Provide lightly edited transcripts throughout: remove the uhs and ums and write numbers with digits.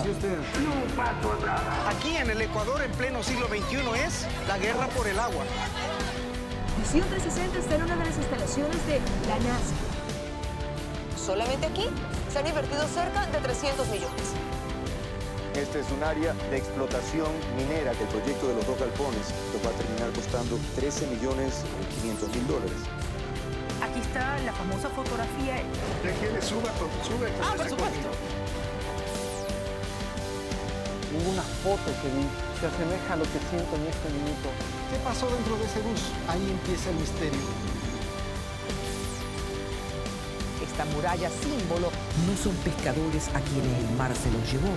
¿Y usted? Aquí en el Ecuador, en pleno siglo XXI, es la guerra por el agua. Visión 360 está en una de las instalaciones de la NASA. Solamente aquí se han invertido cerca de 300 millones. Este es un área de explotación minera que el proyecto de los dos galpones nos va a terminar costando $13.500.000. Aquí está la famosa fotografía. ¿Ya quiere sube? Por supuesto. Ninguna foto que vi se asemeja a lo que siento en este minuto. ¿Qué pasó dentro de ese bus? Ahí empieza el misterio. Esta muralla símbolo no son pescadores a quienes el mar se los llevó.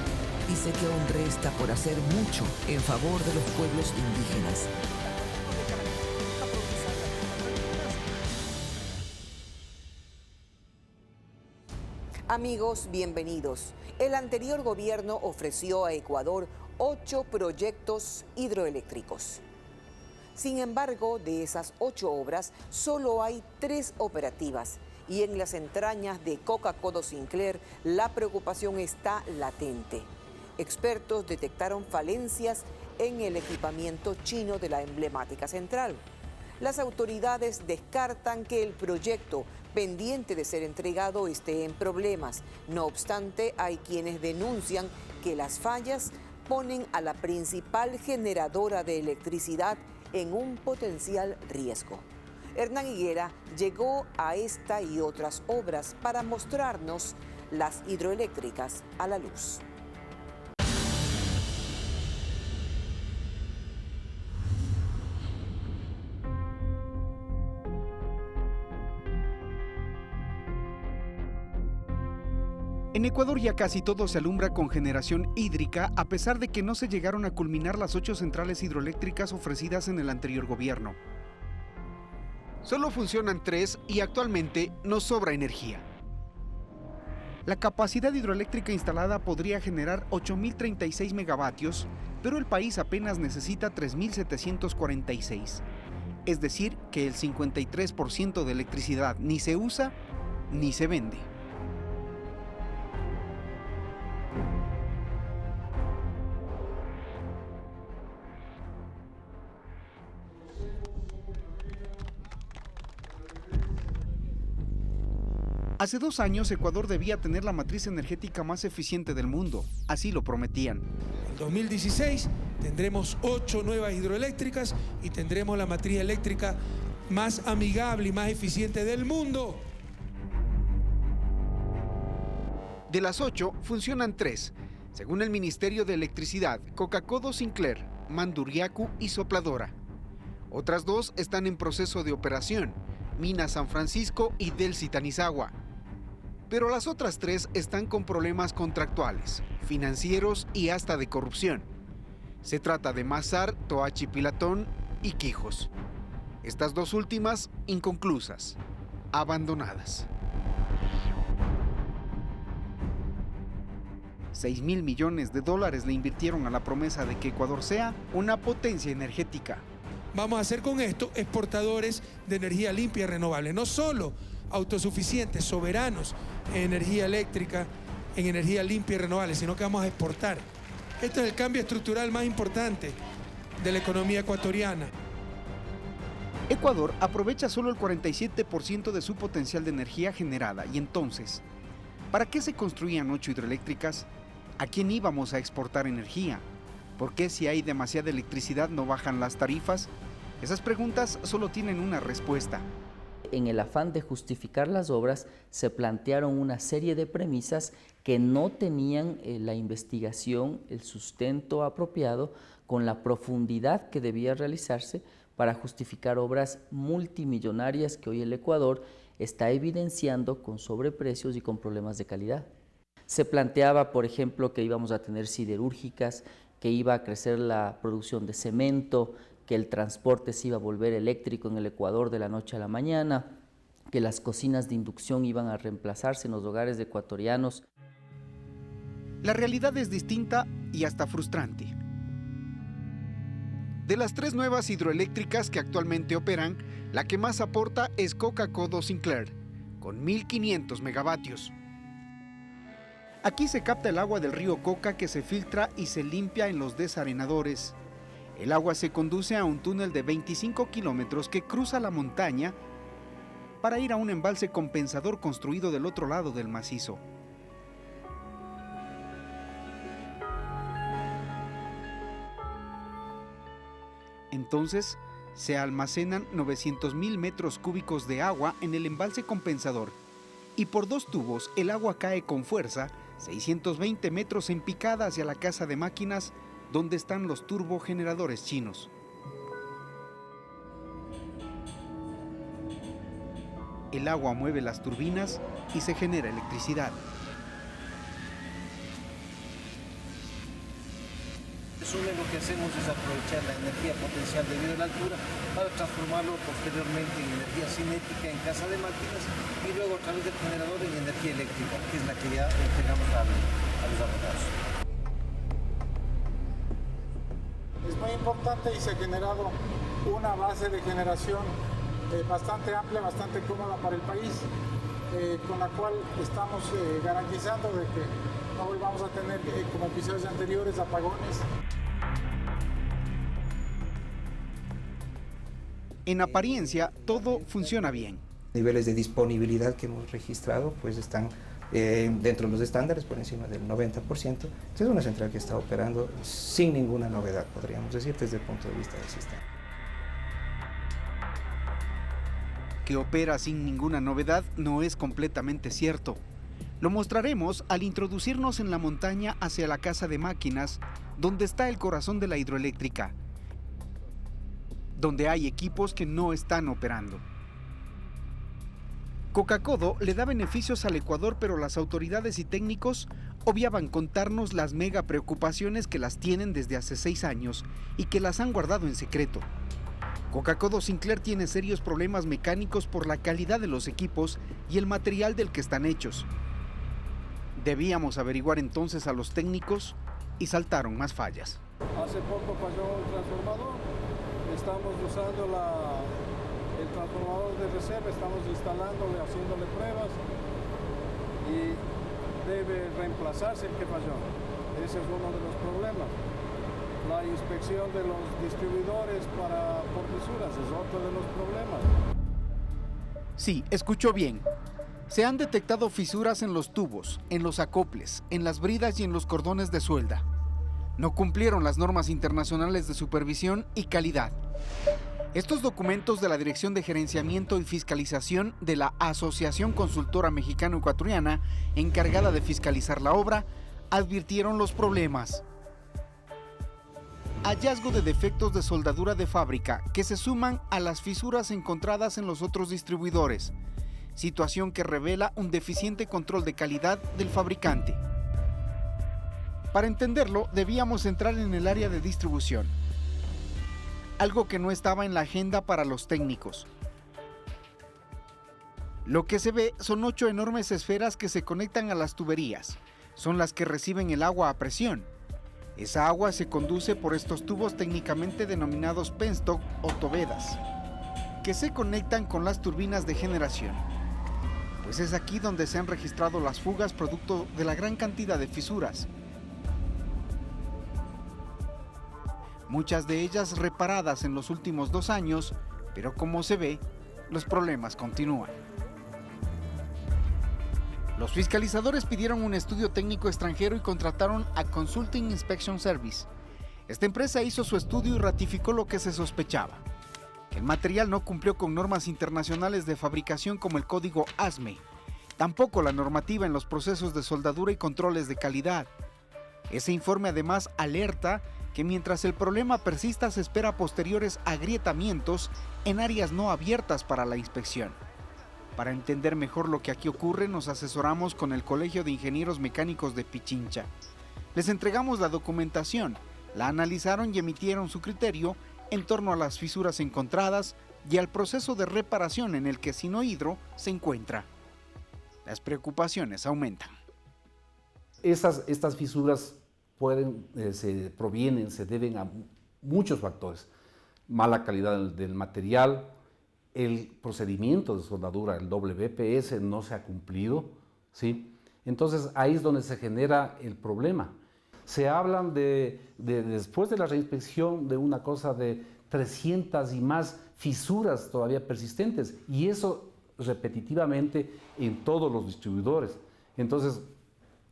Dice que aún resta por hacer mucho en favor de los pueblos indígenas. Amigos, bienvenidos. El anterior gobierno ofreció a Ecuador 8 proyectos hidroeléctricos. Sin embargo, de esas 8 obras, solo hay 3 operativas. Y en las entrañas de Coca-Cola Sinclair, la preocupación está latente. Expertos detectaron falencias en el equipamiento chino de la emblemática central. Las autoridades descartan que el proyecto pendiente de ser entregado esté en problemas. No obstante, hay quienes denuncian que las fallas ponen a la principal generadora de electricidad en un potencial riesgo. Hernán Higuera llegó a esta y otras obras para mostrarnos las hidroeléctricas a la luz. En Ecuador ya casi todo se alumbra con generación hídrica, a pesar de que no se llegaron a culminar las 8 centrales hidroeléctricas ofrecidas en el anterior gobierno. Solo funcionan 3 y actualmente nos sobra energía. La capacidad hidroeléctrica instalada podría generar 8.036 megavatios, pero el país apenas necesita 3.746. Es decir, que el 53% de electricidad ni se usa ni se vende. Hace 2 años, Ecuador debía tener la matriz energética más eficiente del mundo. Así lo prometían. En 2016 tendremos 8 nuevas hidroeléctricas y tendremos la matriz eléctrica más amigable y más eficiente del mundo. De las 8, funcionan 3. Según el Ministerio de Electricidad, Coca-Cola Sinclair, Manduriacu y Sopladora. Otras 2 están en proceso de operación, Mina San Francisco y Delcy Tanizagua. Pero las otras 3 están con problemas contractuales, financieros y hasta de corrupción. Se trata de Mazar, Toachi Pilatón y Quijos. Estas 2 últimas inconclusas, abandonadas. $6.000 millones le invirtieron a la promesa de que Ecuador sea una potencia energética. Vamos a ser con esto exportadores de energía limpia y renovable, no solo autosuficientes, soberanos en energía eléctrica, en energía limpia y renovable, sino que vamos a exportar. Este es el cambio estructural más importante de la economía ecuatoriana. Ecuador aprovecha solo el 47% de su potencial de energía generada y entonces, ¿para qué se construían 8 hidroeléctricas? ¿A quién íbamos a exportar energía? ¿Por qué si hay demasiada electricidad no bajan las tarifas? Esas preguntas solo tienen una respuesta. En el afán de justificar las obras, se plantearon una serie de premisas que no tenían la investigación, el sustento apropiado, con la profundidad que debía realizarse para justificar obras multimillonarias que hoy el Ecuador está evidenciando con sobreprecios y con problemas de calidad. Se planteaba, por ejemplo, que íbamos a tener siderúrgicas, que iba a crecer la producción de cemento, que el transporte se iba a volver eléctrico en el Ecuador de la noche a la mañana, que las cocinas de inducción iban a reemplazarse en los hogares de ecuatorianos. La realidad es distinta y hasta frustrante. De las 3 nuevas hidroeléctricas que actualmente operan, la que más aporta es Coca-Cola Sinclair, con 1.500 megavatios. Aquí se capta el agua del río Coca que se filtra y se limpia en los desarenadores. El agua se conduce a un túnel de 25 kilómetros que cruza la montaña para ir a un embalse compensador construido del otro lado del macizo. Entonces, se almacenan 900.000 metros cúbicos de agua en el embalse compensador y por 2 tubos el agua cae con fuerza 620 metros en picada hacia la casa de máquinas donde están los turbogeneradores chinos. El agua mueve las turbinas y se genera electricidad. Lo que hacemos es aprovechar la energía potencial debido a la altura para transformarlo posteriormente en energía cinética en casa de máquinas y luego a través del generador en energía eléctrica, que es la que ya entregamos a los abogados. Es muy importante y se ha generado una base de generación bastante amplia, bastante cómoda para el país, con la cual estamos garantizando de que no volvamos a tener, como episodios anteriores, apagones. En apariencia, todo funciona bien. Niveles de disponibilidad que hemos registrado pues están dentro de los estándares, por encima del 90%. Es una central que está operando sin ninguna novedad, podríamos decir, desde el punto de vista del sistema. Que opera sin ninguna novedad no es completamente cierto. Lo mostraremos al introducirnos en la montaña hacia la casa de máquinas, donde está el corazón de la hidroeléctrica, donde hay equipos que no están operando. Coca-Codo le da beneficios al Ecuador, pero las autoridades y técnicos obviaban contarnos las mega preocupaciones que las tienen desde hace 6 años y que las han guardado en secreto. Coca-Codo Sinclair tiene serios problemas mecánicos por la calidad de los equipos y el material del que están hechos. Debíamos averiguar entonces a los técnicos y saltaron más fallas. Hace poco falló el transformador, estamos usando el transformador de reserva, estamos instalándole, haciéndole pruebas y debe reemplazarse el que falló. Ese es uno de los problemas. La inspección de los distribuidores por fisuras es otro de los problemas. Sí, escuchó bien. Se han detectado fisuras en los tubos, en los acoples, en las bridas y en los cordones de suelda. No cumplieron las normas internacionales de supervisión y calidad. Estos documentos de la Dirección de Gerenciamiento y Fiscalización de la Asociación Consultora Mexicano-Ecuatoriana, encargada de fiscalizar la obra, advirtieron los problemas. Hallazgo de defectos de soldadura de fábrica que se suman a las fisuras encontradas en los otros distribuidores, situación que revela un deficiente control de calidad del fabricante. Para entenderlo, debíamos entrar en el área de distribución, algo que no estaba en la agenda para los técnicos. Lo que se ve son 8 enormes esferas que se conectan a las tuberías, son las que reciben el agua a presión. Esa agua se conduce por estos tubos técnicamente denominados penstock o tobedas, que se conectan con las turbinas de generación. Pues es aquí donde se han registrado las fugas producto de la gran cantidad de fisuras. Muchas de ellas reparadas en los últimos 2 años, pero como se ve, los problemas continúan. Los fiscalizadores pidieron un estudio técnico extranjero y contrataron a Consulting Inspection Service. Esta empresa hizo su estudio y ratificó lo que se sospechaba, que el material no cumplió con normas internacionales de fabricación como el código ASME, tampoco la normativa en los procesos de soldadura y controles de calidad. Ese informe además alerta que mientras el problema persista se espera posteriores agrietamientos en áreas no abiertas para la inspección. Para entender mejor lo que aquí ocurre, nos asesoramos con el Colegio de Ingenieros Mecánicos de Pichincha. Les entregamos la documentación, la analizaron y emitieron su criterio en torno a las fisuras encontradas y al proceso de reparación en el que Sinohidro se encuentra. Las preocupaciones aumentan. Estas fisuras se deben a muchos factores. Mala calidad del material, el procedimiento de soldadura, el WPS, no se ha cumplido, ¿sí? Entonces ahí es donde se genera el problema. Se hablan después de la reinspección de una cosa de 300 y más fisuras todavía persistentes, y eso repetitivamente en todos los distribuidores. Entonces,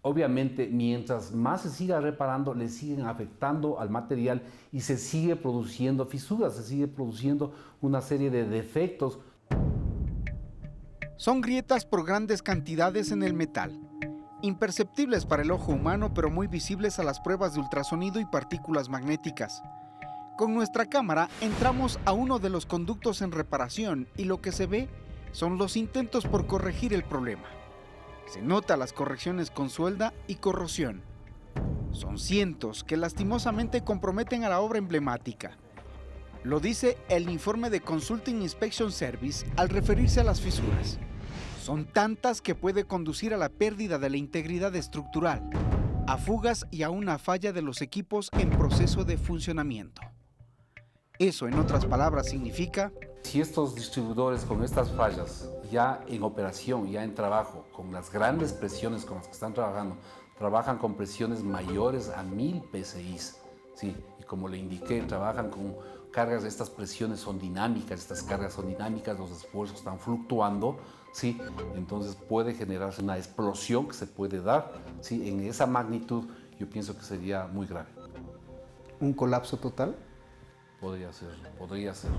obviamente, mientras más se siga reparando, le siguen afectando al material y se sigue produciendo fisuras, se sigue produciendo una serie de defectos. Son grietas por grandes cantidades en el metal, imperceptibles para el ojo humano, pero muy visibles a las pruebas de ultrasonido y partículas magnéticas. Con nuestra cámara entramos a uno de los conductos en reparación y lo que se ve son los intentos por corregir el problema. Se nota las correcciones con suelda y corrosión. Son cientos que lastimosamente comprometen a la obra emblemática. Lo dice el informe de Consulting Inspection Service al referirse a las fisuras. Son tantas que puede conducir a la pérdida de la integridad estructural, a fugas y a una falla de los equipos en proceso de funcionamiento. Eso, en otras palabras, significa: si estos distribuidores con estas fallas, ya en operación, ya en trabajo, con las grandes presiones con las que están trabajando, trabajan con presiones mayores a 1000 PSIs, ¿sí? Y como le indiqué, trabajan con cargas, estas presiones son dinámicas, estas cargas son dinámicas, los esfuerzos están fluctuando, ¿sí? Entonces puede generarse una explosión que se puede dar, ¿sí? En esa magnitud yo pienso que sería muy grave. ¿Un colapso total? Podría ser, podría ser.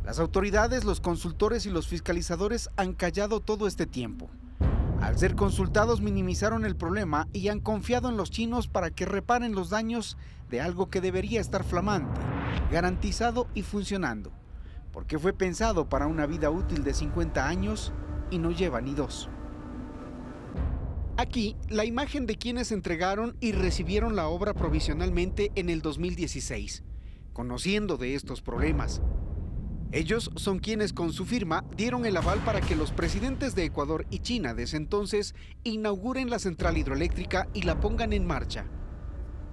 Las autoridades, los consultores y los fiscalizadores han callado todo este tiempo. Al ser consultados minimizaron el problema y han confiado en los chinos para que reparen los daños de algo que debería estar flamante, garantizado y funcionando, porque fue pensado para una vida útil de 50 años y no lleva ni 2. Aquí, la imagen de quienes entregaron y recibieron la obra provisionalmente en el 2016, conociendo de estos problemas. Ellos son quienes con su firma dieron el aval para que los presidentes de Ecuador y China de ese entonces inauguren la central hidroeléctrica y la pongan en marcha,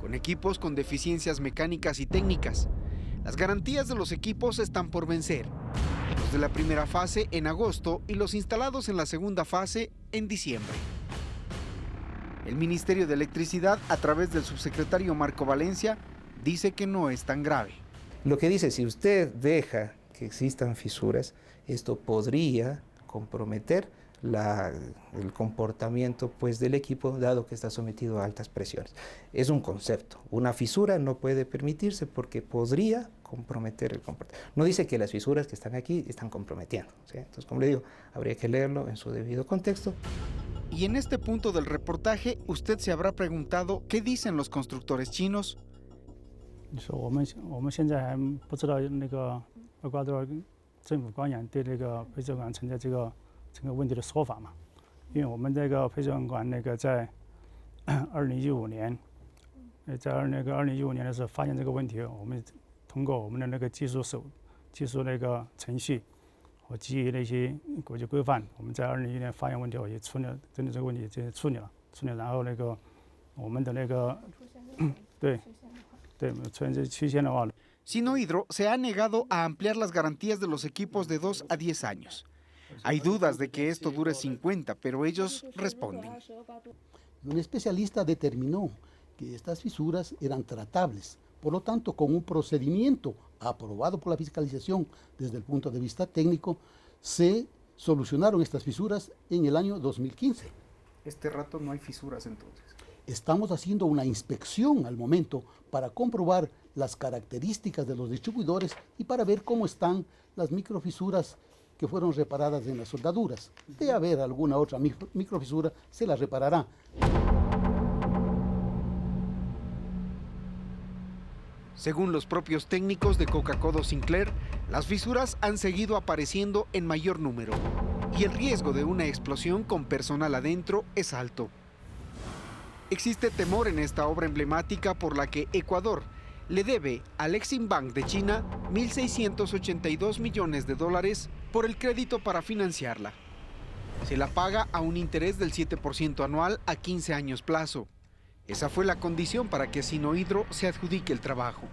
con equipos con deficiencias mecánicas y técnicas. Las garantías de los equipos están por vencer, los de la primera fase en agosto y los instalados en la segunda fase en diciembre. El Ministerio de Electricidad, a través del subsecretario Marco Valencia, dice que no es tan grave. Lo que dice, si usted deja que existan fisuras, esto podría comprometer el comportamiento pues, del equipo, dado que está sometido a altas presiones. Es un concepto. Una fisura no puede permitirse porque podría comprometer el comportamiento. No dice que las fisuras que están aquí están comprometiendo, ¿sí? Entonces, como le digo, habría que leerlo en su debido contexto. Y en este punto del reportaje, usted se habrá preguntado qué dicen los constructores chinos. 我们现在还不知道那个厄瓜多尔政府官员对那个配水管存在这个问题的说法嘛？因为我们这个配水管那个在2015年，在2015年的时候发现这个问题，我们通过我们的那个技术那个程序，和基于那些国际规范，我们在2011年发现问题后也处理了，针对这个问题就处理了，然后那个我们的那个对。 Sinohydro se ha negado a ampliar las garantías de los equipos de 2 a 10 años. Hay dudas de que esto dure 50, pero ellos responden. Un especialista determinó que estas fisuras eran tratables. Por lo tanto, con un procedimiento aprobado por la fiscalización desde el punto de vista técnico, se solucionaron estas fisuras en el año 2015. Este rato no hay fisuras entonces. Estamos haciendo una inspección al momento para comprobar las características de los distribuidores y para ver cómo están las microfisuras que fueron reparadas en las soldaduras. De haber alguna otra microfisura, se la reparará. Según los propios técnicos de Coca-Cola Sinclair, las fisuras han seguido apareciendo en mayor número y el riesgo de una explosión con personal adentro es alto. Existe temor en esta obra emblemática por la que Ecuador le debe al Exim Bank de China $1.682 millones por el crédito para financiarla. Se la paga a un interés del 7% anual a 15 años plazo. Esa fue la condición para que Sinohydro se adjudique el trabajo.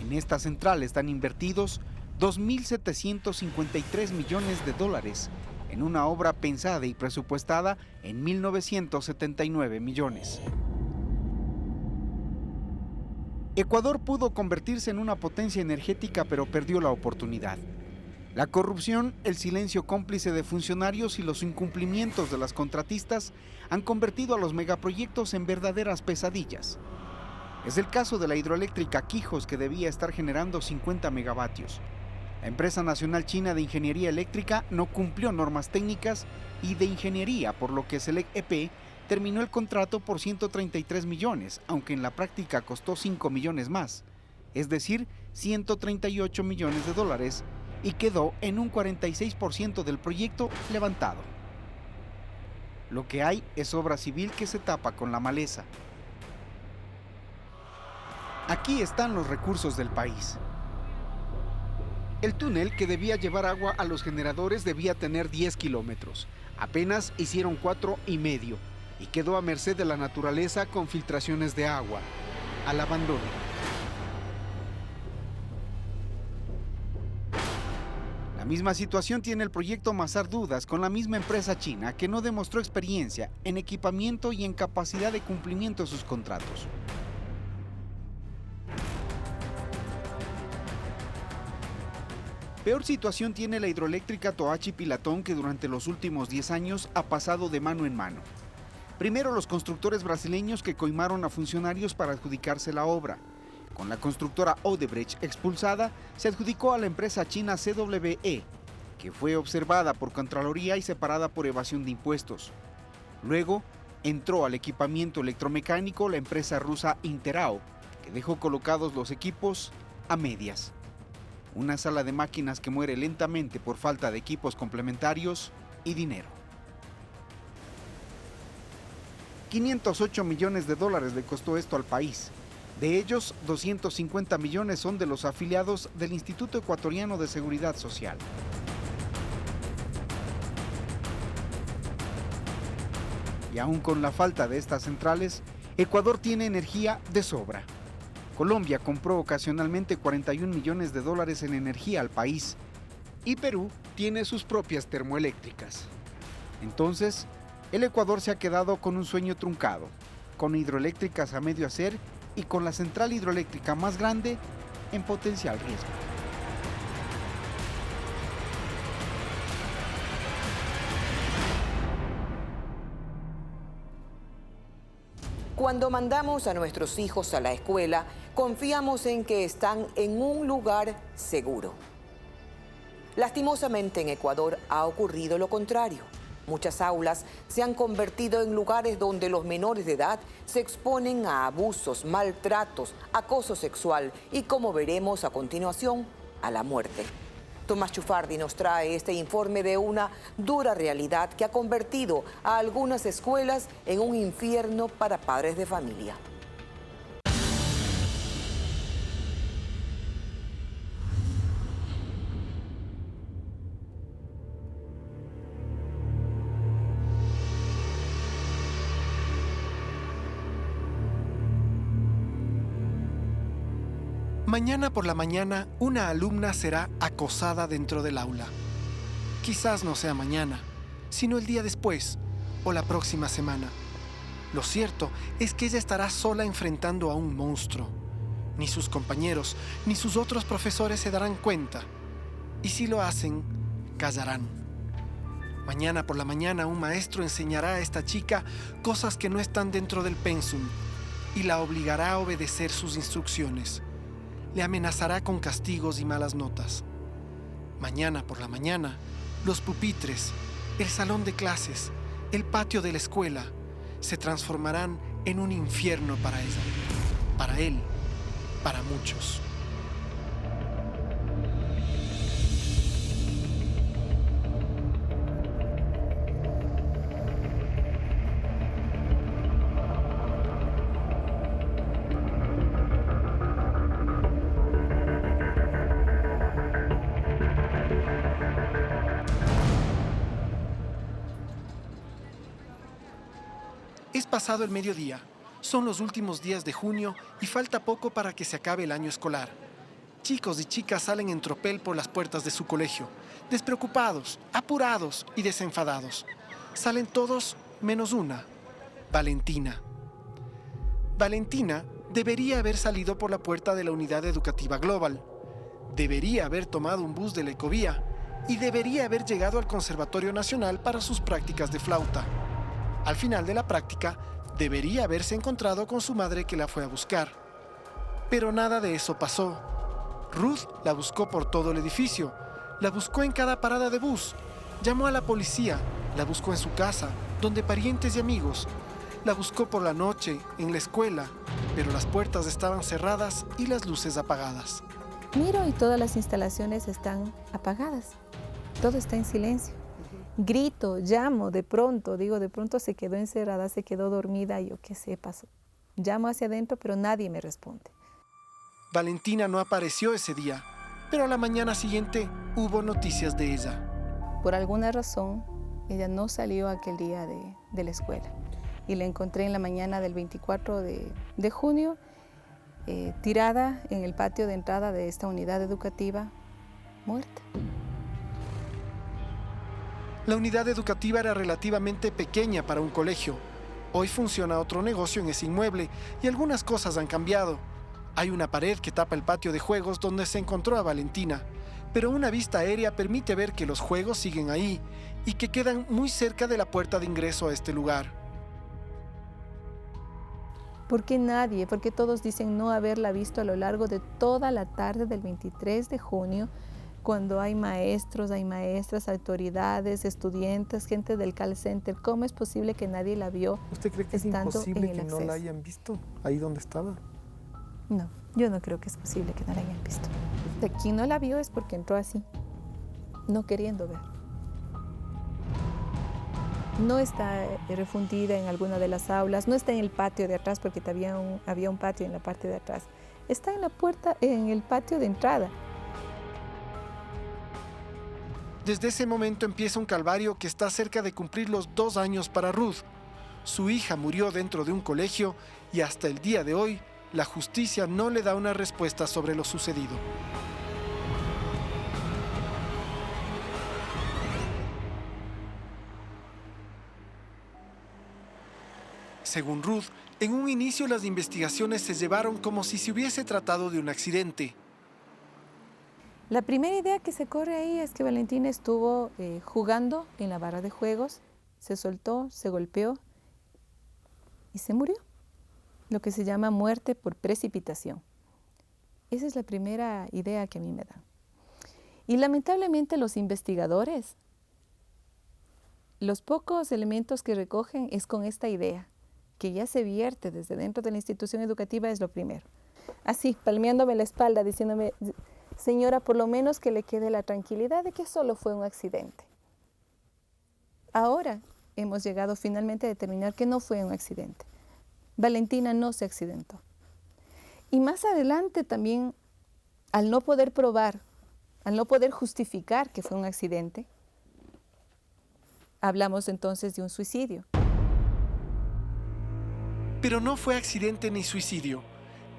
En esta central están invertidos $2.753 millones en una obra pensada y presupuestada en 1.979 millones. Ecuador pudo convertirse en una potencia energética, pero perdió la oportunidad. La corrupción, el silencio cómplice de funcionarios y los incumplimientos de las contratistas han convertido a los megaproyectos en verdaderas pesadillas. Es el caso de la hidroeléctrica Quijos, que debía estar generando 50 megavatios. La empresa nacional china de ingeniería eléctrica no cumplió normas técnicas y de ingeniería, por lo que Select EP terminó el contrato por 133 millones, aunque en la práctica costó 5 millones más, es decir, $138 millones, y quedó en un 46% del proyecto levantado. Lo que hay es obra civil que se tapa con la maleza. Aquí están los recursos del país. El túnel que debía llevar agua a los generadores debía tener 10 kilómetros. Apenas hicieron 4,5 y quedó a merced de la naturaleza con filtraciones de agua, al abandono. La misma situación tiene el proyecto Mazar Dudas con la misma empresa china, que no demostró experiencia en equipamiento y en capacidad de cumplimiento de sus contratos. Peor situación tiene la hidroeléctrica Toachi Pilatón, que durante los últimos 10 años ha pasado de mano en mano. Primero, los constructores brasileños que coimaron a funcionarios para adjudicarse la obra. Con la constructora Odebrecht expulsada, se adjudicó a la empresa china CWE, que fue observada por Contraloría y separada por evasión de impuestos. Luego, entró al equipamiento electromecánico la empresa rusa Interao, que dejó colocados los equipos a medias. Una sala de máquinas que muere lentamente por falta de equipos complementarios y dinero. $508 millones le costó esto al país. De ellos, 250 millones son de los afiliados del Instituto Ecuatoriano de Seguridad Social. Y aún con la falta de estas centrales, Ecuador tiene energía de sobra. Colombia compró ocasionalmente $41 millones en energía al país, y Perú tiene sus propias termoeléctricas. Entonces, el Ecuador se ha quedado con un sueño truncado, con hidroeléctricas a medio hacer y con la central hidroeléctrica más grande en potencial riesgo. Cuando mandamos a nuestros hijos a la escuela, confiamos en que están en un lugar seguro. Lastimosamente en Ecuador ha ocurrido lo contrario. Muchas aulas se han convertido en lugares donde los menores de edad se exponen a abusos, maltratos, acoso sexual y, como veremos a continuación, a la muerte. Tomás Chufardi nos trae este informe de una dura realidad que ha convertido a algunas escuelas en un infierno para padres de familia. Mañana por la mañana, una alumna será acosada dentro del aula. Quizás no sea mañana, sino el día después o la próxima semana. Lo cierto es que ella estará sola enfrentando a un monstruo. Ni sus compañeros ni sus otros profesores se darán cuenta. Y si lo hacen, callarán. Mañana por la mañana, un maestro enseñará a esta chica cosas que no están dentro del pensum y la obligará a obedecer sus instrucciones. Le amenazará con castigos y malas notas. Mañana por la mañana, los pupitres, el salón de clases, el patio de la escuela, se transformarán en un infierno para ella, para él, para muchos. Es pasado el mediodía, son los últimos días de junio y falta poco para que se acabe el año escolar. chicos y chicas salen en tropel por las puertas de su colegio, despreocupados, apurados y desenfadados. Salen todos menos una, Valentina. Valentina debería haber salido por la puerta de la Unidad Educativa Global, debería haber tomado un bus de la Ecovía y debería haber llegado al Conservatorio Nacional para sus prácticas de flauta. Al final de la práctica, debería haberse encontrado con su madre que la fue a buscar. Pero nada de eso pasó. Ruth la buscó por todo el edificio, la buscó en cada parada de bus, llamó a la policía, la buscó en su casa, donde parientes y amigos, la buscó por la noche, en la escuela, pero las puertas estaban cerradas y las luces apagadas. Miro y todas las instalaciones están apagadas, todo está en silencio. Grito, llamo, de pronto se quedó encerrada, se quedó dormida, yo qué sé, pasó. Llamo hacia adentro, pero nadie me responde. Valentina no apareció ese día, pero a la mañana siguiente hubo noticias de ella. Por alguna razón, ella no salió aquel día de la escuela. Y la encontré en la mañana del 24 de junio, tirada en el patio de entrada de esta unidad educativa, muerta. La unidad educativa era relativamente pequeña para un colegio. Hoy funciona otro negocio en ese inmueble y algunas cosas han cambiado. Hay una pared que tapa el patio de juegos donde se encontró a Valentina, pero una vista aérea permite ver que los juegos siguen ahí y que quedan muy cerca de la puerta de ingreso a este lugar. ¿Por qué nadie? Porque todos dicen no haberla visto a lo largo de toda la tarde del 23 de junio, cuando hay maestros, hay maestras, autoridades, estudiantes, gente del call center. ¿Cómo es posible que nadie la vio? ¿Usted cree que es imposible que no la hayan visto ahí donde estaba? No, yo no creo que es posible que no la hayan visto. De quien no la vio es porque entró así, no queriendo ver. No está refundida en alguna de las aulas, no está en el patio de atrás porque había un patio en la parte de atrás. Está en la puerta, en el patio de entrada. Desde ese momento empieza un calvario que está cerca de cumplir los 2 años para Ruth. Su hija murió dentro de un colegio y hasta el día de hoy, la justicia no le da una respuesta sobre lo sucedido. Según Ruth, en un inicio las investigaciones se llevaron como si se hubiese tratado de un accidente. La primera idea que se corre ahí es que Valentina estuvo jugando en la barra de juegos, se soltó, se golpeó y se murió. Lo que se llama muerte por precipitación. Esa es la primera idea que a mí me dan. Y lamentablemente los investigadores, los pocos elementos que recogen es con esta idea, que ya se vierte desde dentro de la institución educativa es lo primero. Así, palmeándome la espalda, diciéndome, señora, por lo menos que le quede la tranquilidad de que solo fue un accidente. Ahora hemos llegado finalmente a determinar que no fue un accidente. Valentina no se accidentó. Y más adelante también, al no poder probar, al no poder justificar que fue un accidente, hablamos entonces de un suicidio. Pero no fue accidente ni suicidio.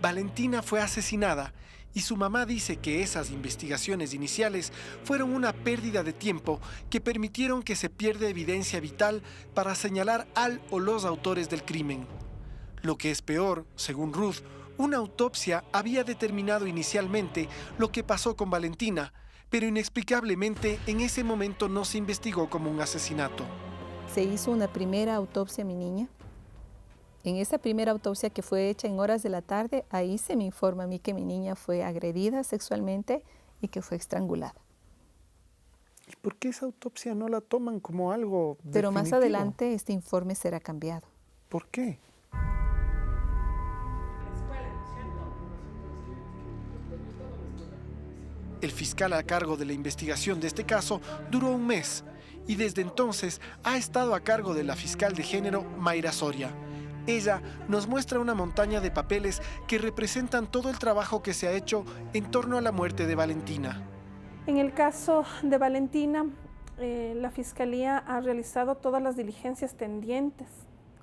Valentina fue asesinada y su mamá dice que esas investigaciones iniciales fueron una pérdida de tiempo que permitieron que se pierda evidencia vital para señalar al o los autores del crimen. Lo que es peor, según Ruth, una autopsia había determinado inicialmente lo que pasó con Valentina, pero inexplicablemente en ese momento no se investigó como un asesinato. Se hizo una primera autopsia a mi niña. En esa primera autopsia que fue hecha en horas de la tarde, ahí se me informa a mí que mi niña fue agredida sexualmente y que fue estrangulada. ¿Y por qué esa autopsia no la toman como algo definitivo? Pero más adelante este informe será cambiado. ¿Por qué? El fiscal a cargo de la investigación de este caso duró un mes y desde entonces ha estado a cargo de la fiscal de género Mayra Soria. Ella nos muestra una montaña de papeles que representan todo el trabajo que se ha hecho en torno a la muerte de Valentina. En el caso de Valentina, la Fiscalía ha realizado todas las diligencias tendientes,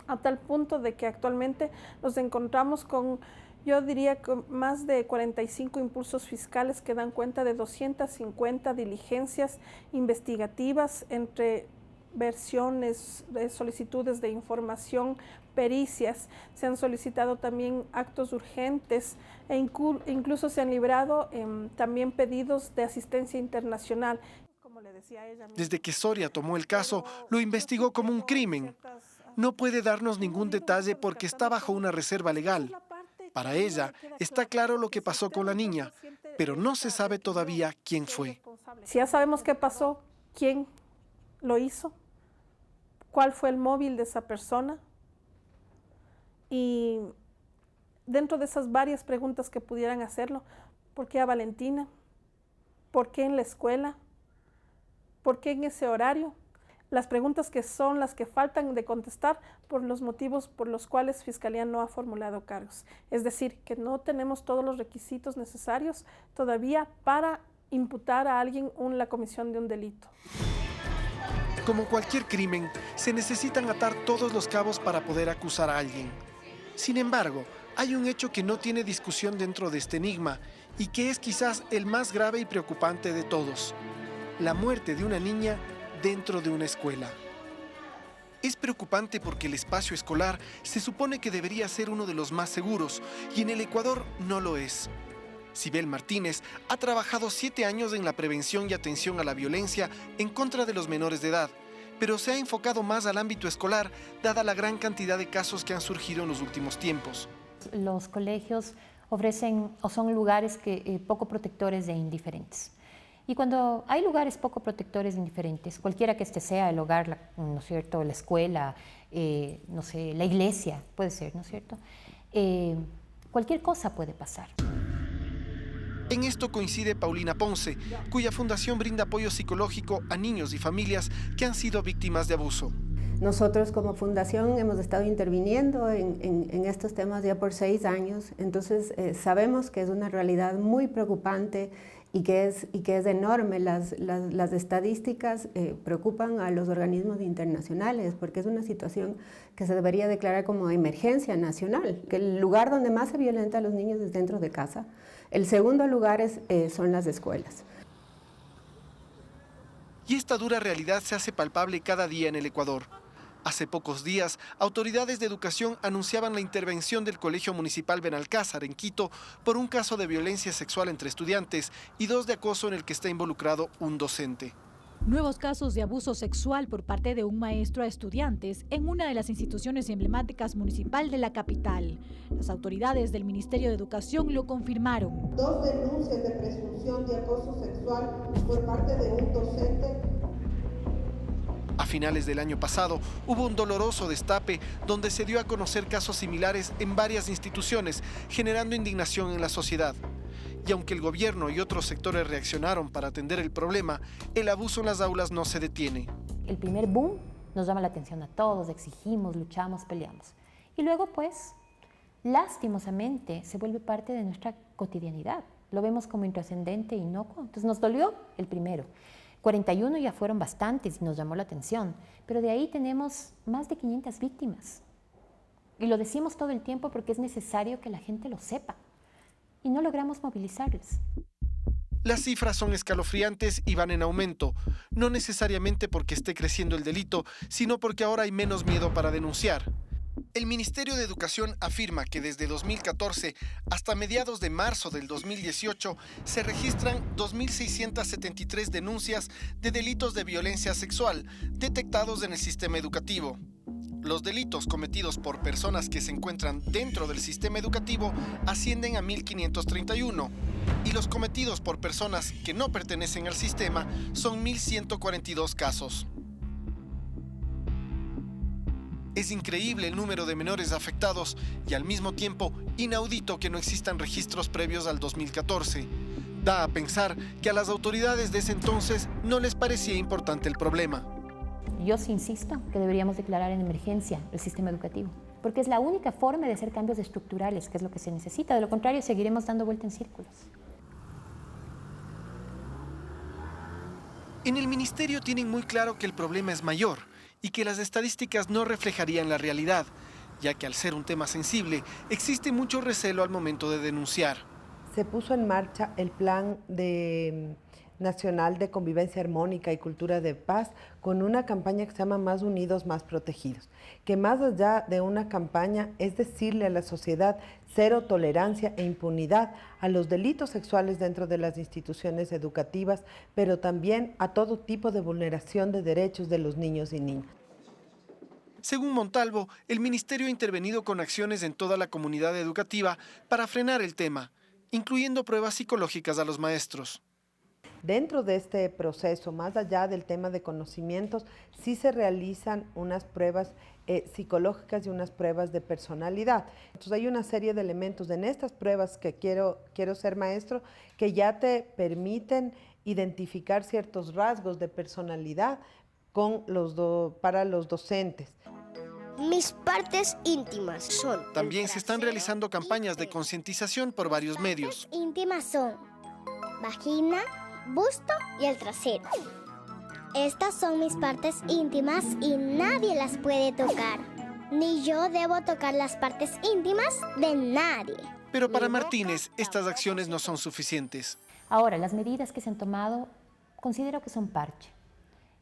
a tal punto de que actualmente nos encontramos con Yo diría que más de 45 impulsos fiscales que dan cuenta de 250 diligencias investigativas entre versiones, solicitudes de información, pericias. Se han solicitado también actos urgentes e incluso se han librado también pedidos de asistencia internacional. Desde que Soria tomó el caso, lo investigó como un crimen. No puede darnos ningún detalle porque está bajo una reserva legal. Para ella, está claro lo que pasó con la niña, pero no se sabe todavía quién fue. Si ya sabemos qué pasó, quién lo hizo, cuál fue el móvil de esa persona, y dentro de esas varias preguntas que pudieran hacerlo, ¿por qué a Valentina? ¿Por qué en la escuela? ¿Por qué en ese horario? Las preguntas que son las que faltan de contestar por los motivos por los cuales Fiscalía no ha formulado cargos. Es decir, que no tenemos todos los requisitos necesarios todavía para imputar a alguien la comisión de un delito. Como cualquier crimen, se necesitan atar todos los cabos para poder acusar a alguien. Sin embargo, hay un hecho que no tiene discusión dentro de este enigma y que es quizás el más grave y preocupante de todos: la muerte de una niña dentro de una escuela. Es preocupante porque el espacio escolar se supone que debería ser uno de los más seguros y en el Ecuador no lo es. Sibel Martínez ha trabajado 7 años en la prevención y atención a la violencia en contra de los menores de edad, pero se ha enfocado más al ámbito escolar, dada la gran cantidad de casos que han surgido en los últimos tiempos. Los colegios ofrecen o son lugares poco protectores e indiferentes. Y cuando hay lugares poco protectores e indiferentes, cualquiera que este sea, el hogar, ¿no es cierto?, la escuela, no sé, la iglesia, puede ser, ¿no es cierto?, cualquier cosa puede pasar. En esto coincide Paulina Ponce, cuya fundación brinda apoyo psicológico a niños y familias que han sido víctimas de abuso. Nosotros como fundación hemos estado interviniendo en estos temas ya por 6 años, entonces sabemos que es una realidad muy preocupante y que es enorme. Las estadísticas preocupan a los organismos internacionales porque es una situación que se debería declarar como emergencia nacional, que el lugar donde más se violenta a los niños es dentro de casa. El segundo lugar son las escuelas. Y esta dura realidad se hace palpable cada día en el Ecuador. Hace pocos días, autoridades de educación anunciaban la intervención del Colegio Municipal Benalcázar en Quito por un caso de violencia sexual entre estudiantes y 2 de acoso en el que está involucrado un docente. Nuevos casos de abuso sexual por parte de un maestro a estudiantes en una de las instituciones emblemáticas municipal de la capital. Las autoridades del Ministerio de Educación lo confirmaron. 2 denuncias de presunción de acoso sexual por parte de un docente. A finales del año pasado, hubo un doloroso destape donde se dio a conocer casos similares en varias instituciones, generando indignación en la sociedad. Y aunque el gobierno y otros sectores reaccionaron para atender el problema, el abuso en las aulas no se detiene. El primer boom nos llama la atención a todos, exigimos, luchamos, peleamos. Y luego, pues, lastimosamente, se vuelve parte de nuestra cotidianidad. Lo vemos como intrascendente, inocuo. Entonces nos dolió el primero. 41 ya fueron bastantes y nos llamó la atención, pero de ahí tenemos más de 500 víctimas. Y lo decimos todo el tiempo porque es necesario que la gente lo sepa. Y no logramos movilizarles. Las cifras son escalofriantes y van en aumento, no necesariamente porque esté creciendo el delito, sino porque ahora hay menos miedo para denunciar. El Ministerio de Educación afirma que desde 2014 hasta mediados de marzo del 2018 se registran 2.673 denuncias de delitos de violencia sexual detectados en el sistema educativo. Los delitos cometidos por personas que se encuentran dentro del sistema educativo ascienden a 1.531 y los cometidos por personas que no pertenecen al sistema son 1.142 casos. Es increíble el número de menores afectados y al mismo tiempo inaudito que no existan registros previos al 2014. Da a pensar que a las autoridades de ese entonces no les parecía importante el problema. Yo sí insisto que deberíamos declarar en emergencia el sistema educativo, porque es la única forma de hacer cambios estructurales, que es lo que se necesita. De lo contrario, seguiremos dando vuelta en círculos. En el ministerio tienen muy claro que el problema es mayor y que las estadísticas no reflejarían la realidad, ya que al ser un tema sensible, existe mucho recelo al momento de denunciar. Se puso en marcha el Plan Nacional de Convivencia Armónica y Cultura de Paz con una campaña que se llama Más Unidos, Más Protegidos, que más allá de una campaña es decirle a la sociedad cero tolerancia e impunidad a los delitos sexuales dentro de las instituciones educativas, pero también a todo tipo de vulneración de derechos de los niños y niñas. Según Montalvo, el ministerio ha intervenido con acciones en toda la comunidad educativa para frenar el tema, incluyendo pruebas psicológicas a los maestros. Dentro de este proceso, más allá del tema de conocimientos, sí se realizan unas pruebas psicológicas y unas pruebas de personalidad. Entonces hay una serie de elementos en estas pruebas que quiero ser maestro que ya te permiten identificar ciertos rasgos de personalidad para los docentes. Mis partes íntimas son... También se están realizando campañas de concientización por varios medios. Mis partes íntimas son vagina, busto y el trasero. Estas son mis partes íntimas y nadie las puede tocar. Ni yo debo tocar las partes íntimas de nadie. Pero para Martínez, estas acciones no son suficientes. Ahora, las medidas que se han tomado considero que son parche.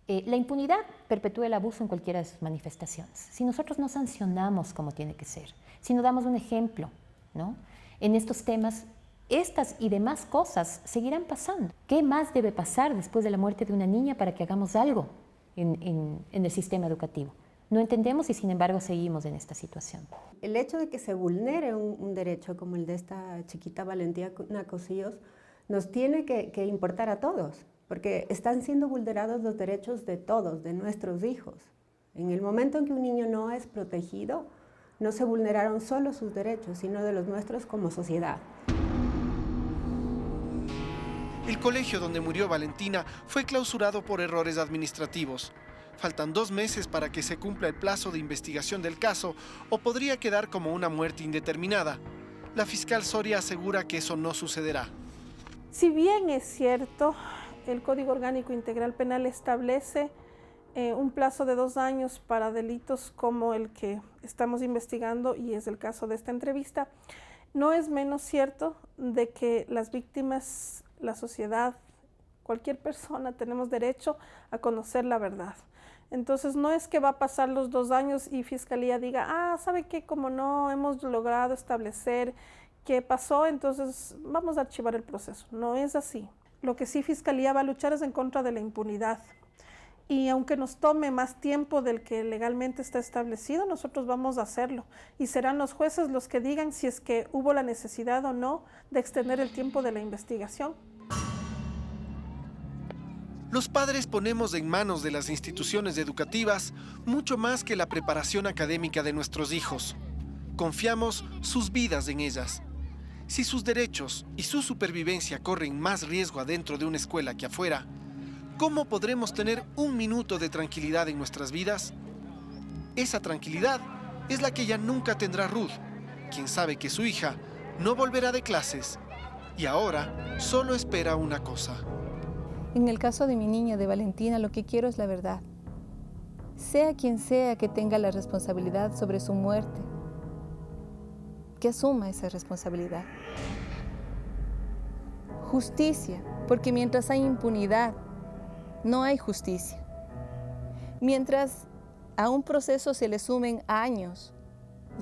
La impunidad perpetúa el abuso en cualquiera de sus manifestaciones. Si nosotros no sancionamos como tiene que ser, si no damos un ejemplo, ¿no? En estos temas, estas y demás cosas seguirán pasando. ¿Qué más debe pasar después de la muerte de una niña para que hagamos algo en el sistema educativo? No entendemos y sin embargo seguimos en esta situación. El hecho de que se vulnere un derecho como el de esta chiquita Valentina Cosillos nos tiene que importar a todos, porque están siendo vulnerados los derechos de todos, de nuestros hijos. En el momento en que un niño no es protegido, no se vulneraron solo sus derechos, sino de los nuestros como sociedad. El colegio donde murió Valentina fue clausurado por errores administrativos. Faltan 2 meses para que se cumpla el plazo de investigación del caso o podría quedar como una muerte indeterminada. La fiscal Soria asegura que eso no sucederá. Si bien es cierto, el Código Orgánico Integral Penal establece un plazo de 2 años para delitos como el que estamos investigando y es el caso de esta entrevista, no es menos cierto de que las víctimas, la sociedad, cualquier persona tenemos derecho a conocer la verdad. Entonces no es que va a pasar los 2 años y Fiscalía diga, ¿sabe qué? Como no hemos logrado establecer qué pasó, entonces vamos a archivar el proceso. No es así. Lo que sí Fiscalía va a luchar es en contra de la impunidad. Y aunque nos tome más tiempo del que legalmente está establecido, nosotros vamos a hacerlo. Y serán los jueces los que digan si es que hubo la necesidad o no de extender el tiempo de la investigación. Los padres ponemos en manos de las instituciones educativas mucho más que la preparación académica de nuestros hijos. Confiamos sus vidas en ellas. Si sus derechos y su supervivencia corren más riesgo adentro de una escuela que afuera, ¿cómo podremos tener un minuto de tranquilidad en nuestras vidas? Esa tranquilidad es la que ya nunca tendrá Ruth, quien sabe que su hija no volverá de clases y ahora solo espera una cosa. En el caso de mi niña, de Valentina, lo que quiero es la verdad. Sea quien sea que tenga la responsabilidad sobre su muerte, que asuma esa responsabilidad. Justicia, porque mientras hay impunidad, no hay justicia. Mientras a un proceso se le sumen años,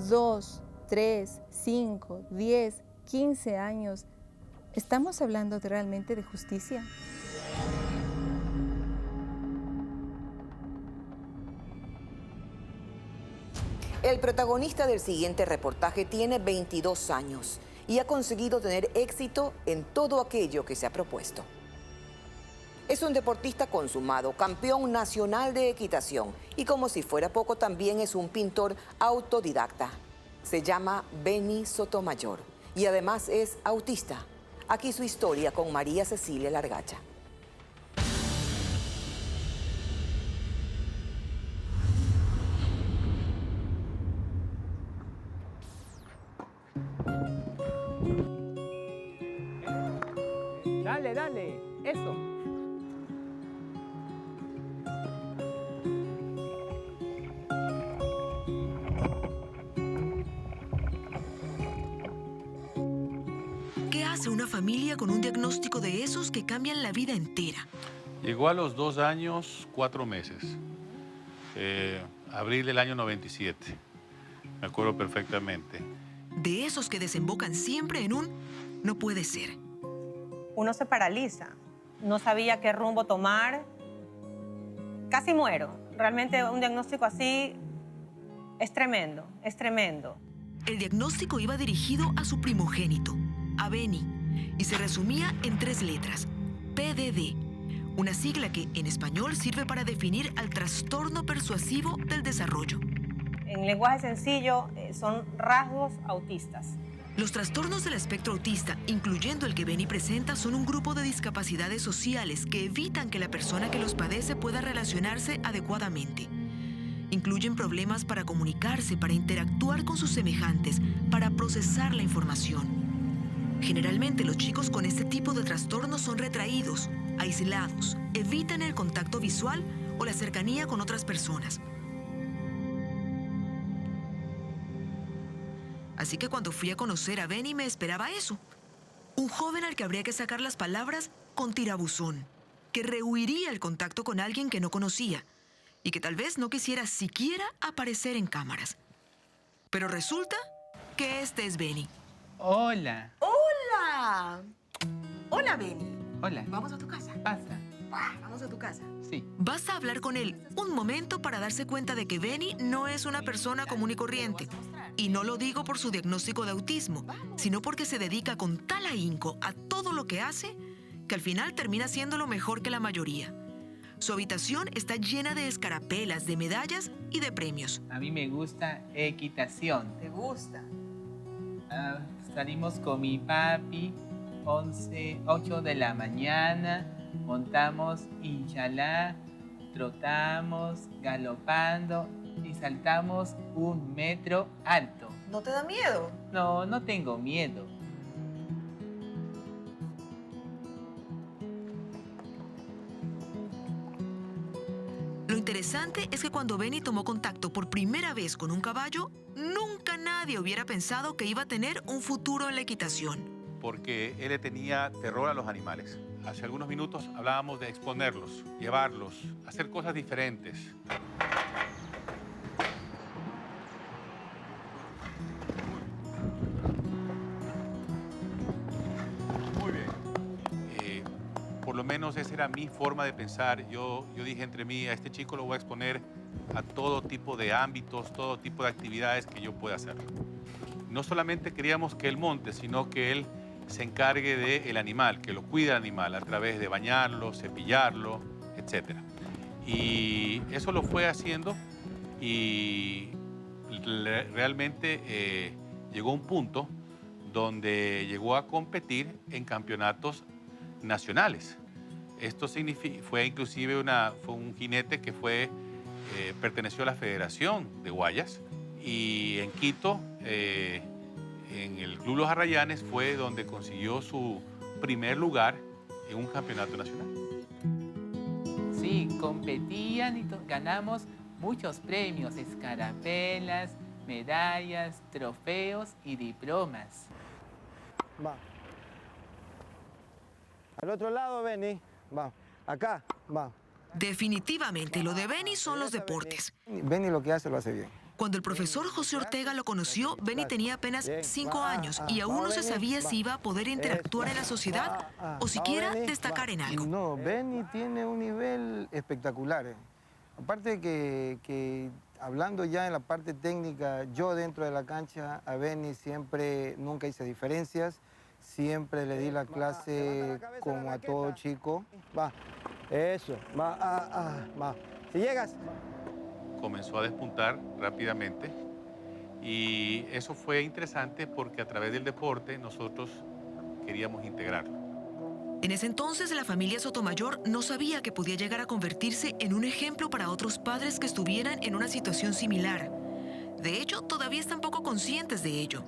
2, 3, 5, 10, 15 años, ¿estamos hablando realmente de justicia? El protagonista del siguiente reportaje tiene 22 años y ha conseguido tener éxito en todo aquello que se ha propuesto. Es un deportista consumado, campeón nacional de equitación y como si fuera poco también es un pintor autodidacta. Se llama Benny Sotomayor y además es autista. Aquí su historia con María Cecilia Largacha. Dale, dale, eso. a una familia con un diagnóstico de esos que cambian la vida entera. Llegó a los 2 años, 4 meses. Abril del año 97. Me acuerdo perfectamente. De esos que desembocan siempre en un no puede ser. Uno se paraliza. No sabía qué rumbo tomar. Casi muero. Realmente un diagnóstico así es tremendo, es tremendo. El diagnóstico iba dirigido a su primogénito, a Benny, y se resumía en 3 letras, PDD, una sigla que en español sirve para definir al trastorno persuasivo del desarrollo. En lenguaje sencillo, son rasgos autistas. Los trastornos del espectro autista, incluyendo el que Benny presenta, son un grupo de discapacidades sociales que evitan que la persona que los padece pueda relacionarse adecuadamente. Incluyen problemas para comunicarse, para interactuar con sus semejantes, para procesar la información. Generalmente los chicos con este tipo de trastornos son retraídos, aislados, evitan el contacto visual o la cercanía con otras personas. Así que cuando fui a conocer a Benny me esperaba eso. Un joven al que habría que sacar las palabras con tirabuzón, que rehuiría el contacto con alguien que no conocía y que tal vez no quisiera siquiera aparecer en cámaras. Pero resulta que este es Benny. Hola. ¡Hola! Hola, Benny. Hola. ¿Vamos a tu casa? Pasa. Vamos a tu casa. Sí. Basta hablar con él un momento para darse cuenta de que Benny no es una persona común y corriente. Y no lo digo por su diagnóstico de autismo, sino porque se dedica con tal ahínco a todo lo que hace que al final termina siendo lo mejor que la mayoría. Su habitación está llena de escarapelas, de medallas y de premios. A mí me gusta equitación. ¿Te gusta? Salimos con mi papi, 8 de la mañana, montamos inshallah, trotamos, galopando y saltamos 1 metro alto. ¿No te da miedo? No, no tengo miedo. Lo interesante es que cuando Benny tomó contacto por primera vez con un caballo, nunca nadie hubiera pensado que iba a tener un futuro en la equitación. Porque él le tenía terror a los animales. Hace algunos minutos hablábamos de exponerlos, llevarlos, hacer cosas diferentes. Muy bien. Por lo menos esa era mi forma de pensar. Yo dije entre mí, a este chico lo voy a exponer a todo tipo de ámbitos, todo tipo de actividades que yo pueda hacer. No solamente queríamos que él monte, sino que él se encargue del animal, que lo cuide el animal a través de bañarlo, cepillarlo, etc. Y eso lo fue haciendo y realmente llegó a un punto donde llegó a competir en campeonatos nacionales. Esto fue inclusive fue un jinete que perteneció a la Federación de Guayas y en Quito, en el Club Los Arrayanes, fue donde consiguió su primer lugar en un campeonato nacional. Sí, competían y ganamos muchos premios, escarapelas, medallas, trofeos y diplomas. Va. Al otro lado, Benny. Va. Acá. Va. Definitivamente, lo de Benny son los deportes. Benny lo que hace, lo hace bien. Cuando el profesor José Ortega lo conoció, Benny tenía apenas 5 años y aún no se sabía si iba a poder interactuar en la sociedad o siquiera destacar en algo. No, Benny tiene un nivel espectacular. Aparte que hablando ya en la parte técnica, yo dentro de la cancha a Benny nunca hice diferencias, siempre le di la clase como a todo chico. Va, eso, va. Si llegas. Comenzó a despuntar rápidamente y eso fue interesante porque a través del deporte nosotros queríamos integrarlo. En ese entonces la familia Sotomayor no sabía que podía llegar a convertirse en un ejemplo para otros padres que estuvieran en una situación similar. De hecho, todavía están poco conscientes de ello.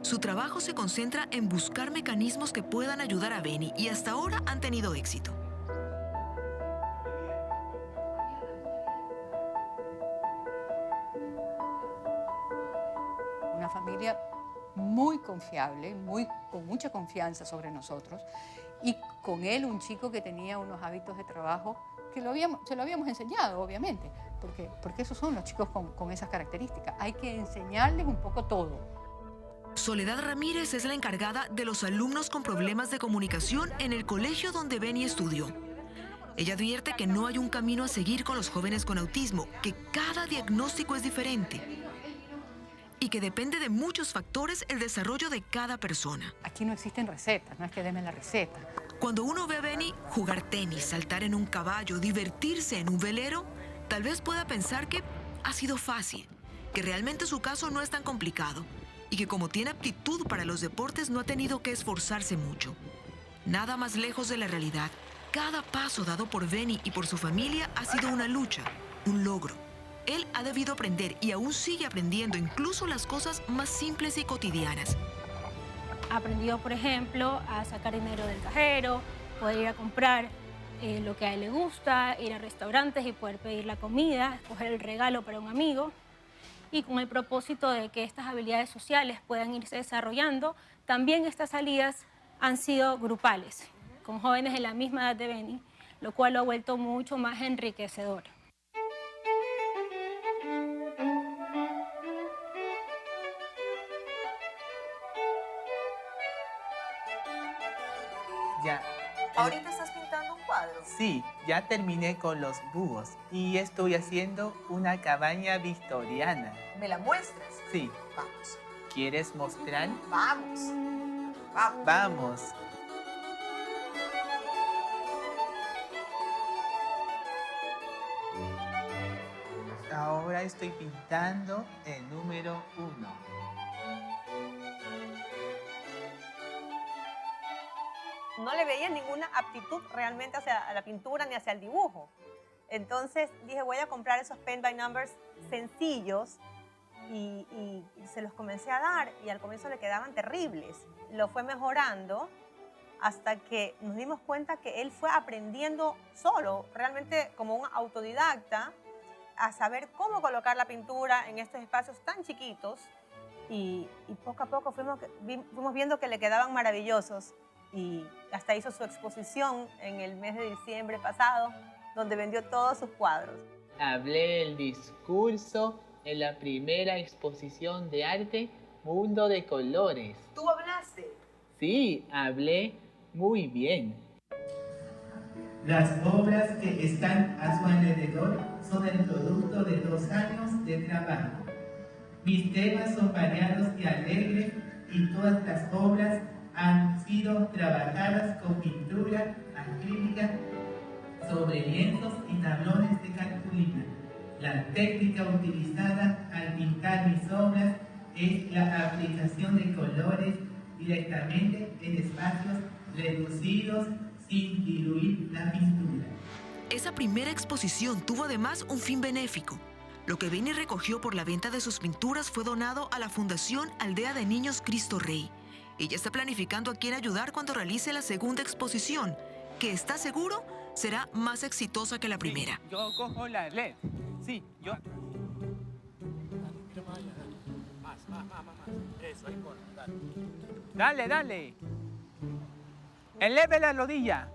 Su trabajo se concentra en buscar mecanismos que puedan ayudar a Benny y hasta ahora han tenido éxito. Una familia muy confiable, con mucha confianza sobre nosotros, y con él un chico que tenía unos hábitos de trabajo que se lo habíamos enseñado, obviamente, porque esos son los chicos con esas características. Hay que enseñarles un poco todo. Soledad Ramírez es la encargada de los alumnos con problemas de comunicación en el colegio donde Beni estudió. Ella advierte que no hay un camino a seguir con los jóvenes con autismo, que cada diagnóstico es diferente y que depende de muchos factores el desarrollo de cada persona. Aquí no existen recetas, no es que denme la receta. Cuando uno ve a Beni jugar tenis, saltar en un caballo, divertirse en un velero, tal vez pueda pensar que ha sido fácil, que realmente su caso no es tan complicado y que como tiene aptitud para los deportes no ha tenido que esforzarse mucho. Nada más lejos de la realidad. Cada paso dado por Beni y por su familia ha sido una lucha, un logro. Él ha debido aprender y aún sigue aprendiendo incluso las cosas más simples y cotidianas. Aprendió, por ejemplo, a sacar dinero del cajero, poder ir a comprar lo que a él le gusta, ir a restaurantes y poder pedir la comida, escoger el regalo para un amigo. Y con el propósito de que estas habilidades sociales puedan irse desarrollando, también estas salidas han sido grupales, con jóvenes de la misma edad de Beni, lo cual lo ha vuelto mucho más enriquecedor. Ya. ¿Ahorita estás pintando un cuadro? Sí, ya terminé con los búhos y estoy haciendo una cabaña victoriana. ¿Me la muestras? Sí. Vamos. ¿Quieres mostrar? Vamos. Vamos. Vamos. Ahora estoy pintando el número 1. No le veía ninguna aptitud realmente hacia la pintura ni hacia el dibujo. Entonces dije, voy a comprar esos pen by numbers sencillos y se los comencé a dar y al comienzo le quedaban terribles. Lo fue mejorando hasta que nos dimos cuenta que él fue aprendiendo solo, realmente como un autodidacta, a saber cómo colocar la pintura en estos espacios tan chiquitos y poco a poco fuimos viendo que le quedaban maravillosos. Y hasta hizo su exposición en el mes de diciembre pasado, donde vendió todos sus cuadros. Hablé el discurso en la primera exposición de arte Mundo de Colores. ¿Tú hablaste? Sí, hablé muy bien. Las obras que están a su alrededor son el producto de 2 años de trabajo. Mis temas son variados y alegres y todas las obras han sido trabajadas con pintura acrílica sobre lienzos y tablones de cartulina. La técnica utilizada al pintar mis obras es la aplicación de colores directamente en espacios reducidos sin diluir la pintura. Esa primera exposición tuvo además un fin benéfico. Lo que Beni recogió por la venta de sus pinturas fue donado a la Fundación Aldea de Niños Cristo Rey. Ella está planificando a quién ayudar cuando realice la segunda exposición, que está seguro será más exitosa que la primera. Sí, yo cojo la LED. Sí, yo. Más. Eso, ahí dale. Dale. Eleve la rodilla.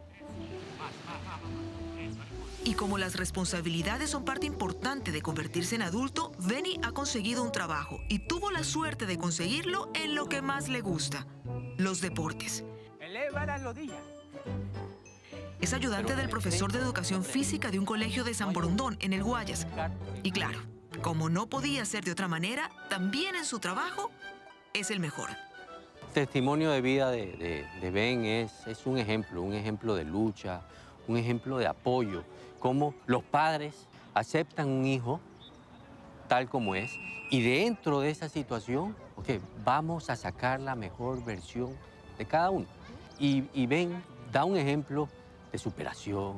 Y como las responsabilidades son parte importante de convertirse en adulto, Beni ha conseguido un trabajo y tuvo la suerte de conseguirlo en lo que más le gusta, los deportes. Eleva la rodilla. Es ayudante del profesor de educación física de un colegio de San Borondón, en el Guayas. Y claro, como no podía ser de otra manera, también en su trabajo es el mejor. El testimonio de vida de Ben es un ejemplo de lucha, un ejemplo de apoyo. Cómo los padres aceptan un hijo tal como es y dentro de esa situación, vamos a sacar la mejor versión de cada uno. Y Ben da un ejemplo de superación,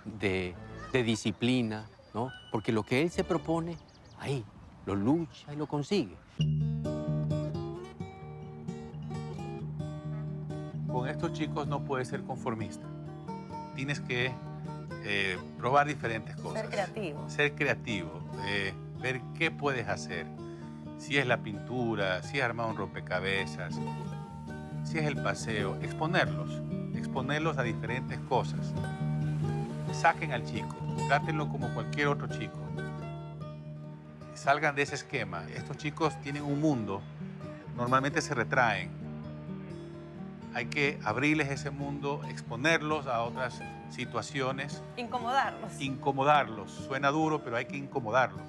de disciplina, ¿no? Porque lo que él se propone, ahí, lo lucha y lo consigue. Con estos chicos no puedes ser conformista. Tienes que probar diferentes cosas. Ser creativo. Ser creativo, ver qué puedes hacer. si es la pintura, si es armar un rompecabezas, si es el paseo, exponerlos a diferentes cosas. Saquen al chico, trátenlo como cualquier otro chico. Salgan de ese esquema. Estos chicos tienen un mundo, normalmente se retraen. Hay que abrirles ese mundo, exponerlos a otras situaciones. Incomodarlos. Suena duro, pero hay que incomodarlos.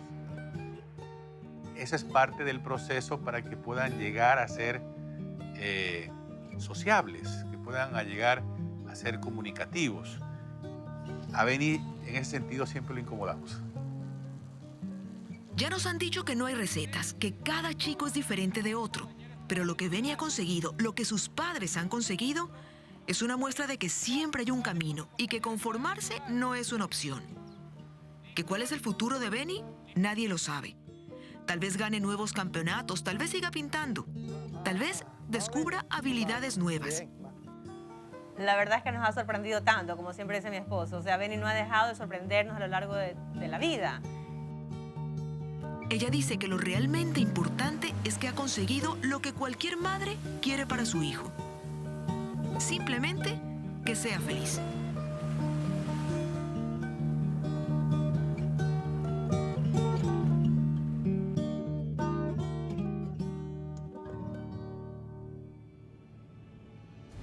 Ese es parte del proceso para que puedan llegar a ser sociables, que puedan llegar a ser comunicativos. A Benny, en ese sentido, siempre lo incomodamos. Ya nos han dicho que no hay recetas, que cada chico es diferente de otro. Pero lo que Benny ha conseguido, lo que sus padres han conseguido, es una muestra de que siempre hay un camino y que conformarse no es una opción. ¿Que cuál es el futuro de Benny? Nadie lo sabe. Tal vez gane nuevos campeonatos, tal vez siga pintando, tal vez descubra habilidades nuevas. La verdad es que nos ha sorprendido tanto, como siempre dice mi esposo. O sea, Benny no ha dejado de sorprendernos a lo largo de la vida. Ella dice que lo realmente importante es que ha conseguido lo que cualquier madre quiere para su hijo. Simplemente que sea feliz.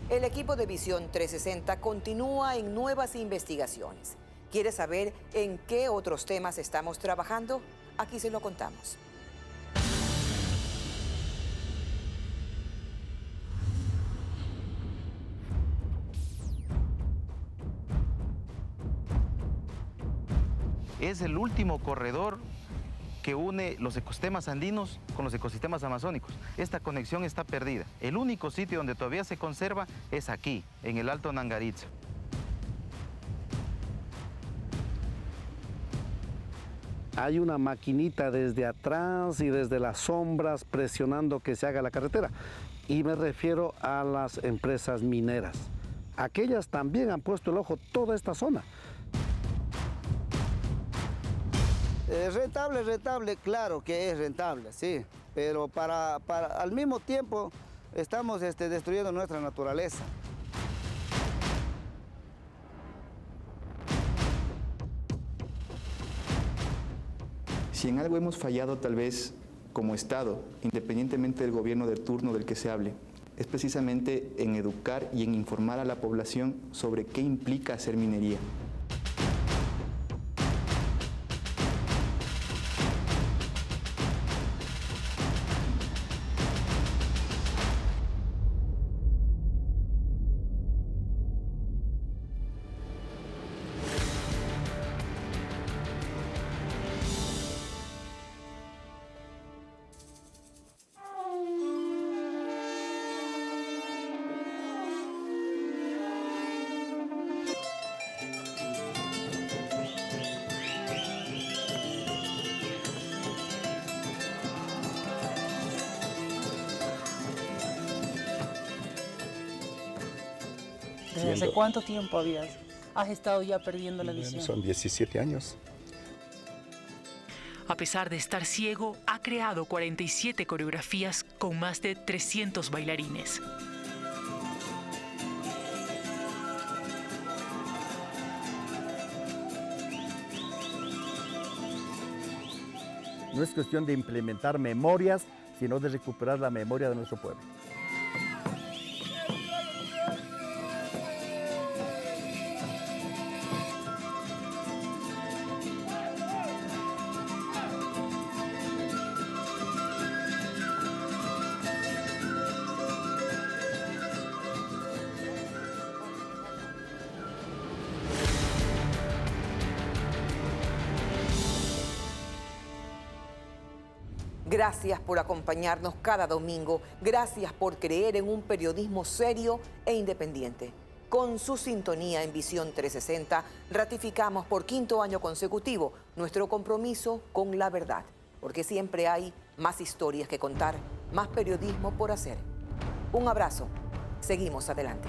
El equipo de Visión 360 continúa en nuevas investigaciones. ¿Quiere saber en qué otros temas estamos trabajando? Aquí se lo contamos. Es el último corredor que une los ecosistemas andinos con los ecosistemas amazónicos. Esta conexión está perdida. El único sitio donde todavía se conserva es aquí, en el Alto Nangaritza. Hay una maquinita desde atrás y desde las sombras presionando que se haga la carretera. Y me refiero a las empresas mineras. Aquellas también han puesto el ojo toda esta zona. Rentable, claro que es rentable, sí. Pero al mismo tiempo estamos destruyendo nuestra naturaleza. Si en algo hemos fallado tal vez como Estado, independientemente del gobierno de turno del que se hable, es precisamente en educar y en informar a la población sobre qué implica hacer minería. ¿Desde hace cuánto tiempo has estado ya perdiendo la visión? Son 17 años. A pesar de estar ciego, ha creado 47 coreografías con más de 300 bailarines. No es cuestión de implementar memorias, sino de recuperar la memoria de nuestro pueblo. Gracias por acompañarnos cada domingo. Gracias por creer en un periodismo serio e independiente. Con su sintonía en Visión 360, ratificamos por 5º año consecutivo nuestro compromiso con la verdad, porque siempre hay más historias que contar, más periodismo por hacer. Un abrazo. Seguimos adelante.